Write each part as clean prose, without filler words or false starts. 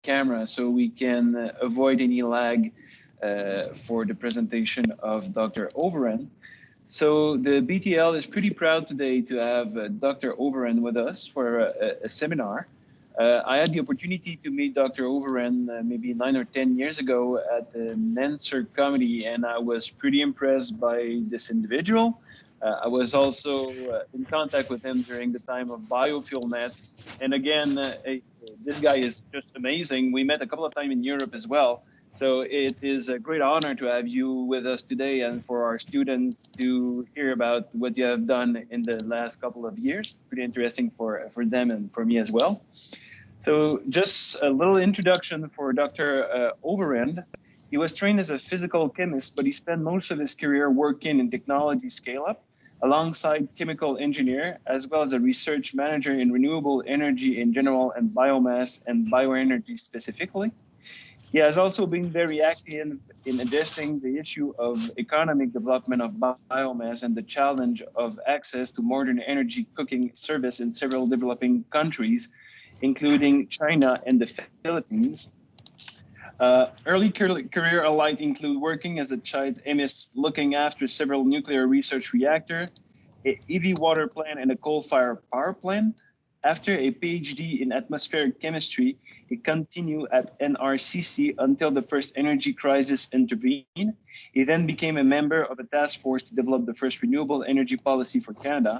camera so we can avoid any lag for the presentation of Dr. Overen. So the BTL is pretty proud today to have Dr. Overen with us for a seminar. I had the opportunity to meet Dr. Overen maybe 9 or 10 years ago at the NENSER committee, and I was pretty impressed by this individual. I was also in contact with him during the time of BiofuelNet. And again, this guy is just amazing. We met a couple of times in Europe as well. So it is a great honor to have you with us today and for our students to hear about what you have done in the last couple of years. Pretty interesting for them and for me as well. So just a little introduction for Dr. Overen. He was trained as a physical chemist, but he spent most of his career working in technology scale-up alongside chemical engineer, as well as a research manager in renewable energy in general and biomass and bioenergy specifically. He has also been very active in addressing the issue of economic development of biomass and the challenge of access to modern energy cooking service in several developing countries, including China and the Philippines. Early career highlights include working as a child chemist looking after several nuclear research reactors, a EV water plant, and a coal-fired power plant. After a PhD in atmospheric chemistry, he continued at NRCC until the first energy crisis intervened. He then became a member of a task force to develop the first renewable energy policy for Canada.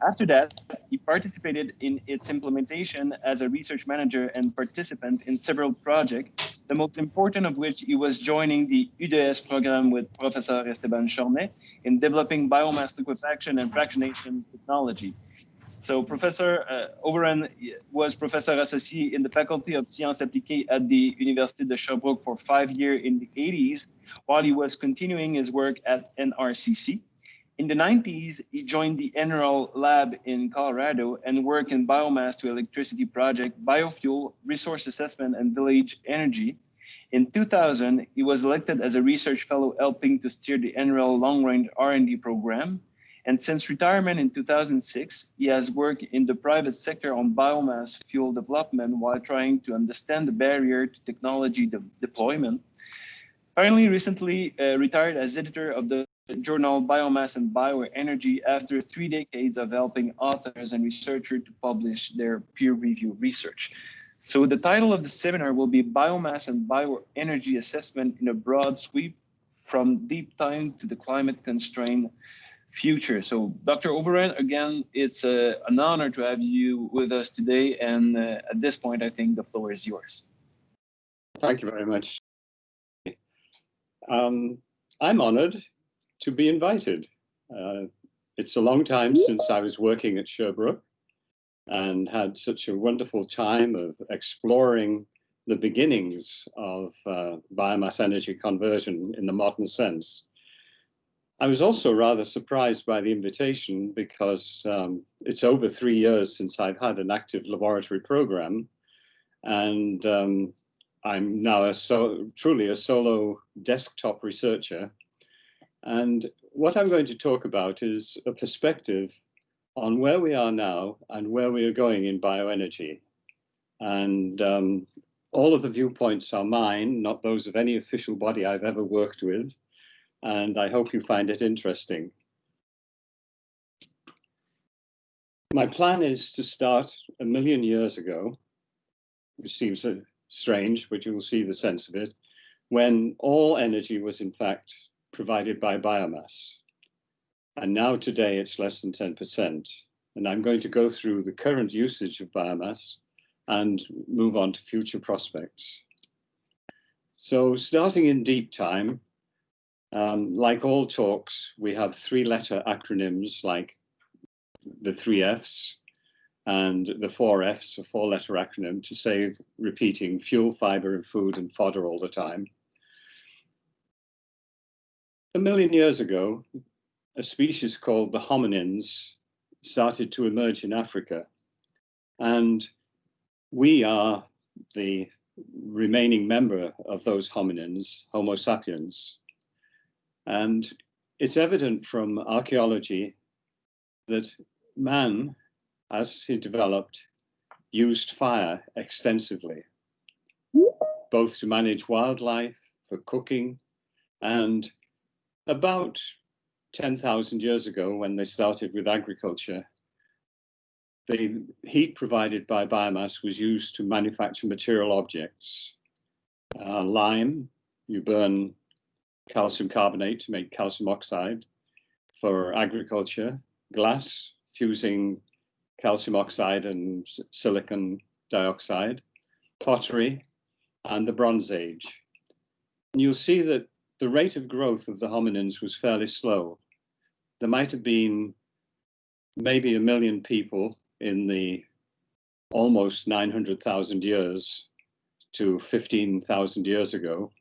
After that, he participated in its implementation as a research manager and participant in several projects, the most important of which he was joining the UDS program with Professor Esteban Chornet in developing biomass liquefaction and fractionation technology. So Professor Overen was Professor Associé in the Faculty of Sciences Appliquées at the Université de Sherbrooke for 5 years in the 80s, while he was continuing his work at NRCC. In the 90s, he joined the NREL lab in Colorado and worked in biomass to electricity project, biofuel, resource assessment, and village energy. In 2000, he was elected as a research fellow helping to steer the NREL long-range R&D program. And since retirement in 2006, he has worked in the private sector on biomass fuel development while trying to understand the barrier to technology deployment. Finally, recently retired as editor of the journal Biomass and Bioenergy after 3 decades of helping authors and researchers to publish their peer-reviewed research. So the title of the seminar will be Biomass and Bioenergy Assessment in a Broad Sweep from Deep Time to the Climate-Constrained Future. So Dr. Overen, again, it's an honor to have you with us today. And at this point, I think the floor is yours. Thank you very much. I'm honored to be invited. It's a long time since I was working at Sherbrooke and had such a wonderful time of exploring the beginnings of biomass energy conversion in the modern sense. I was also rather surprised by the invitation because it's over 3 years since I've had an active laboratory program, and I'm now truly a solo desktop researcher. And what I'm going to talk about is a perspective on where we are now and where we are going in bioenergy. And all of the viewpoints are mine, not those of any official body I've ever worked with. And I hope you find it interesting. My plan is to start 1 million years ago, which seems strange, but you will see the sense of it, when all energy was in fact provided by biomass. And now today it's less than 10%. And I'm going to go through the current usage of biomass and move on to future prospects. So starting in deep time, like all talks, we have 3-letter acronyms like the 3 Fs and the 4 Fs, a 4-letter acronym to save repeating fuel, fiber, and food and fodder all the time. 1 million years ago, a species called the hominins started to emerge in Africa. And we are the remaining member of those hominins, Homo sapiens. And it's evident from archaeology that man, as he developed, used fire extensively. both to manage wildlife, for cooking, and about 10,000 years ago, when they started with agriculture, the heat provided by biomass was used to manufacture material objects. Lime, you burn calcium carbonate to make calcium oxide for agriculture. Glass, fusing calcium oxide and silicon dioxide. Pottery, and the Bronze Age. And you'll see that the rate of growth of the hominins was fairly slow. There might have been maybe 1 million people in the almost 900,000 years to 15,000 years ago.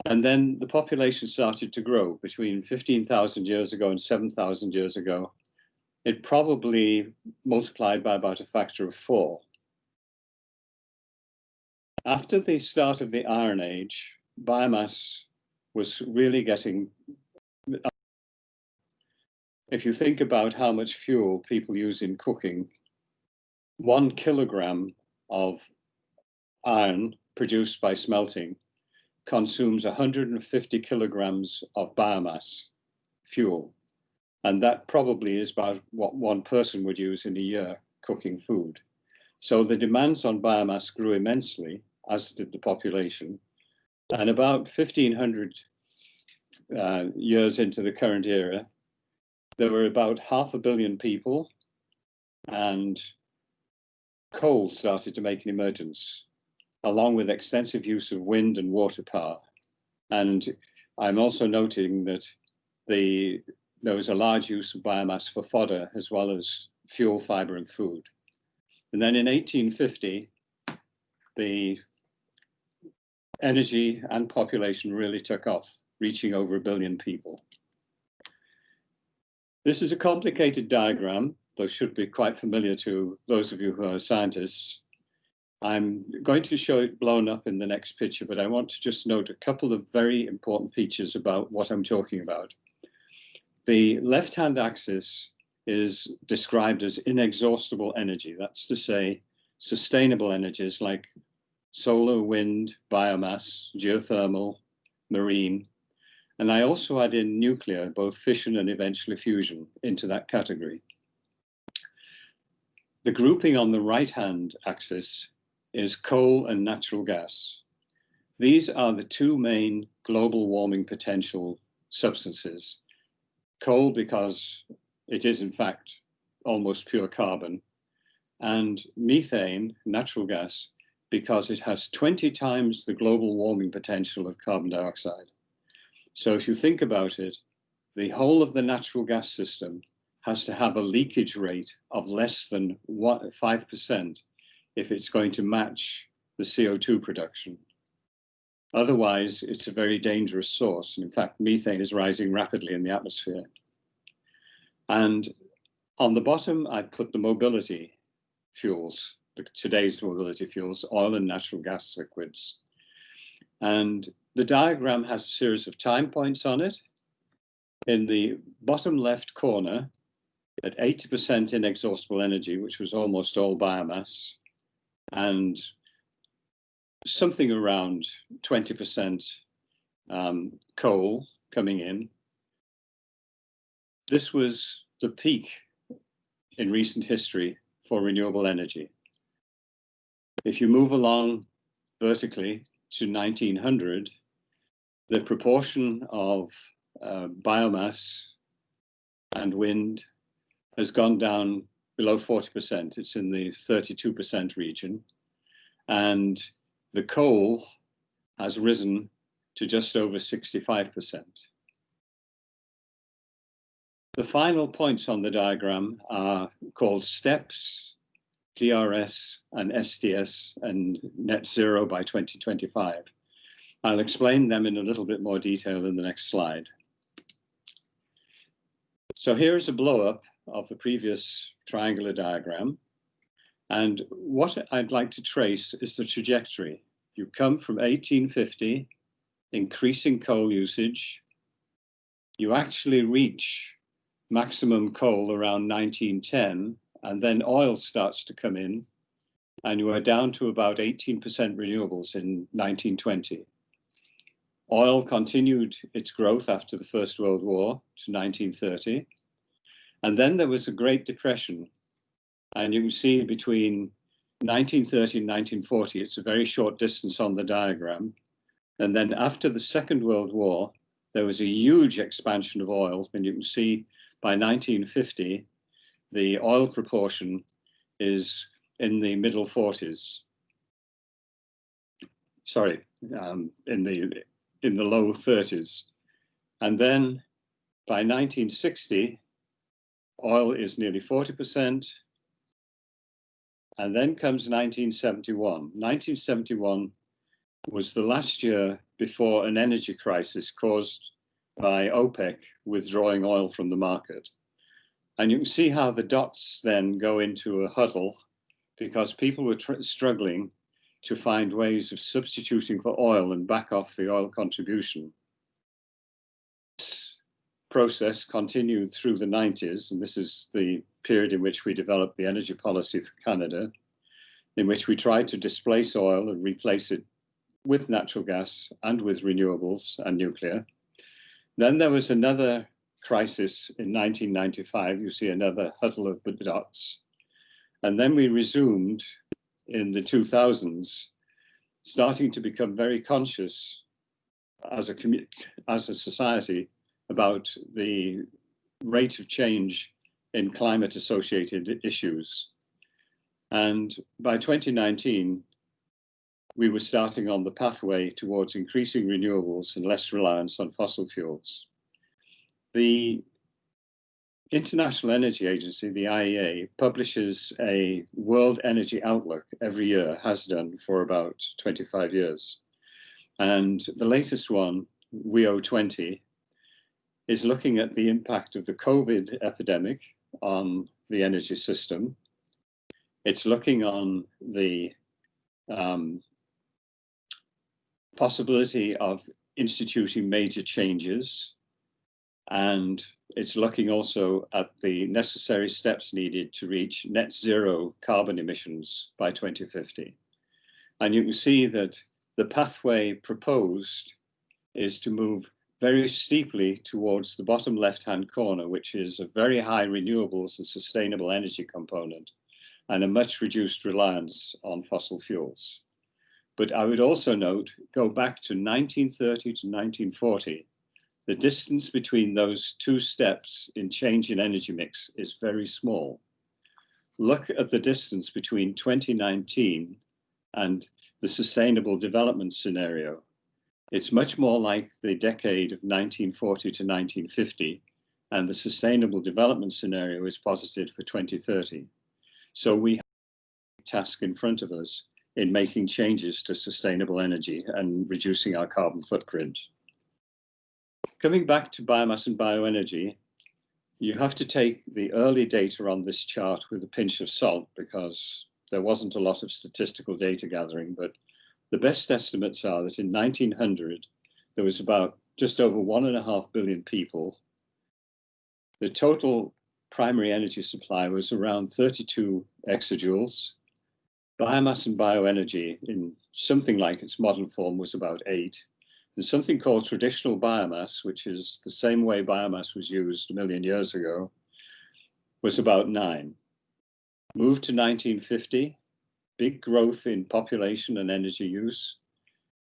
And then the population started to grow between 15,000 years ago and 7,000 years ago. It probably multiplied by about a factor of 4. After the start of the Iron Age, biomass was really getting. If you think about how much fuel people use in cooking, 1 kilogram of iron produced by smelting consumes 150 kilograms of biomass fuel. And that probably is about what one person would use in a year cooking food. So the demands on biomass grew immensely, as did the population. And about 1,500 years into the current era, there were about 500 million people, and coal started to make an emergence, along with extensive use of wind and water power. And I'm also noting that there was a large use of biomass for fodder as well as fuel, fiber, and food. And then in 1850, the energy and population really took off, reaching over 1 billion people. This is a complicated diagram, though should be quite familiar to those of you who are scientists. I'm going to show it blown up in the next picture, but I want to just note a couple of very important features about what I'm talking about. The left-hand axis is described as inexhaustible energy. That's to say, sustainable energies like solar, wind, biomass, geothermal, marine. And I also add in nuclear, both fission and eventually fusion, into that category. The grouping on the right-hand axis is coal and natural gas. These are the two main global warming potential substances. Coal, because it is in fact almost pure carbon, and methane, natural gas, because it has 20 times the global warming potential of carbon dioxide. So if you think about it, the whole of the natural gas system has to have a leakage rate of less than 5% if it's going to match the CO2 production. Otherwise, it's a very dangerous source. And in fact, methane is rising rapidly in the atmosphere. And on the bottom, I've put the mobility fuels, today's mobility fuels, oil and natural gas liquids. And the diagram has a series of time points on it. In the bottom left corner, at 80% inexhaustible energy, which was almost all biomass, and something around 20% coal coming in. This was the peak in recent history for renewable energy. If you move along vertically to 1900, the proportion of biomass and wind has gone down below 40%. It's in the 32% region. And the coal has risen to just over 65%. The final points on the diagram are called steps, DRS and STS, and net zero by 2025. I'll explain them in a little bit more detail in the next slide. So here's a blow-up of the previous triangular diagram. And what I'd like to trace is the trajectory. You come from 1850, increasing coal usage. You actually reach maximum coal around 1910, and then oil starts to come in. and you were down to about 18% renewables in 1920. Oil continued its growth after the First World War to 1930. And then there was a Great Depression. And you can see between 1930 and 1940, it's a very short distance on the diagram. And then after the Second World War, there was a huge expansion of oil. And you can see by 1950, the oil proportion is in the middle 40s. Sorry, in the low 30s. And then by 1960, oil is nearly 40%. And then comes 1971. 1971 was the last year before an energy crisis caused by OPEC withdrawing oil from the market. And you can see how the dots then go into a huddle because people were struggling to find ways of substituting for oil and back off the oil contribution. This process continued through the 90s, and this is the period in which we developed the energy policy for Canada, in which we tried to displace oil and replace it with natural gas and with renewables and nuclear. Then there was another crisis in 1995. You see another huddle of dots. And then we resumed in the 2000s, starting to become very conscious as a society about the rate of change in climate-associated issues. And by 2019, we were starting on the pathway towards increasing renewables and less reliance on fossil fuels. The International Energy Agency, the IEA, publishes a World Energy Outlook every year, has done for about 25 years. And the latest one, WEO20, is looking at the impact of the COVID epidemic on the energy system. It's looking on the possibility of instituting major changes, and it's looking also at the necessary steps needed to reach net zero carbon emissions by 2050. And you can see that the pathway proposed is to move very steeply towards the bottom left-hand corner, which is a very high renewables and sustainable energy component and a much reduced reliance on fossil fuels. But I would also note, go back to 1930 to 1940, the distance between those two steps in change in energy mix is very small. Look at the distance between 2019 and the sustainable development scenario. It's much more like the decade of 1940 to 1950, and the sustainable development scenario is posited for 2030. So we have a task in front of us in making changes to sustainable energy and reducing our carbon footprint. Coming back to biomass and bioenergy, you have to take the early data on this chart with a pinch of salt because there wasn't a lot of statistical data gathering, but the best estimates are that in 1900, there was about just over 1.5 billion people. The total primary energy supply was around 32 exajoules. Biomass and bioenergy in something like its modern form was about 8. There's something called traditional biomass, which is the same way biomass was used 1 million years ago, was about 9. Moved to 1950, big growth in population and energy use.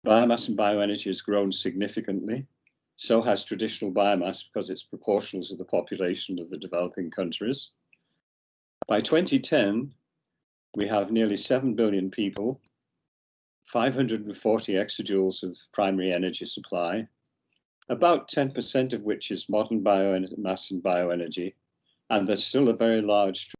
Biomass and bioenergy has grown significantly. So has traditional biomass because it's proportional to the population of the developing countries. By 2010, we have nearly 7 billion people, 540 exajoules of primary energy supply, about 10% of which is modern biomass and bioenergy, and there's still a very large